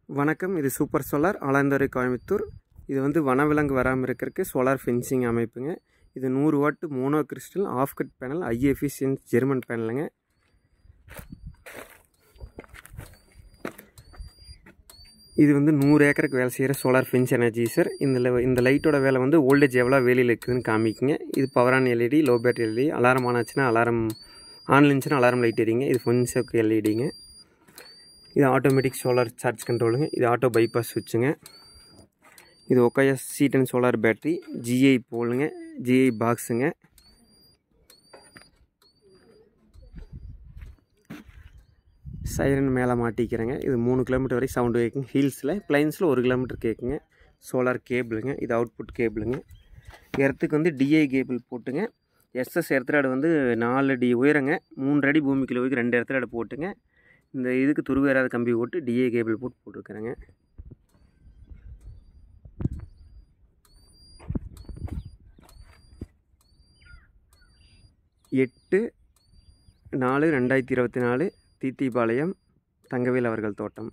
வணக்கம். இது super solar Alandurai Coimbatore. இது வந்து வனவிலங்கு வராமல் இருக்கிறதுக்கு சோலார் ஃபென்சிங் அமைப்புங்க. இது 100 watt mono crystal half cut panel, high efficiency German பேனலுங்க. இது வந்து 100 ஏக்கருக்கு வேலை செய்கிற சோலார் ஃபென்ஸ் எனர்ஜி சார். இந்த லைட்டோட வேலை வந்து வோல்டேஜ் எவ்வளோ வேலையில் இருக்குதுன்னு காமிக்குங்க. இது power on LED, low battery LED. Alarm ஆனாச்சுன்னா அலாரம் ஆன்ல இருந்துச்சுன்னா அலாரம் லைட் எரியுங்க. இது ஃபென்ஸுக்கு எல்இடிங்க. இது ஆட்டோமேட்டிக் சோலார் சார்ஜ் கண்ட்ரோலுங்க. இது ஆட்டோ பைபாஸ் சுவிட்சுங்க. இது ஒக்கையா C10 சோலார் பேட்டரி, GI போலுங்க, GI பாக்ஸுங்க. சைரன் மேலே மாட்டிக்கிறேங்க. இது 3 கிலோமீட்டர் வரைக்கும் சவுண்டு கேட்குங்க. ஹீல்ஸில் பிளைன்ஸில் 1 கிலோமீட்டர் கேட்குங்க. சோலார் கேபிளுங்க. இது அவுட்புட் கேபிளுங்க. எர்த்துக்கு வந்து DI கேபிள் போட்டுங்க. SS எர்த்ராடு வந்து 4 அடி உயரங்க, 3 அடி பூமிக்குள்ள போய்க்கு 2 எர்த்ராடு போட்டுங்க. இந்த இதுக்கு துருவேறாத கம்பி போட்டு DI கேபிள் போட்டுருக்குறேங்க. எட்டு 4/2024 தீத்திபாளையம், தங்கவேல் அவர்கள் தோட்டம்.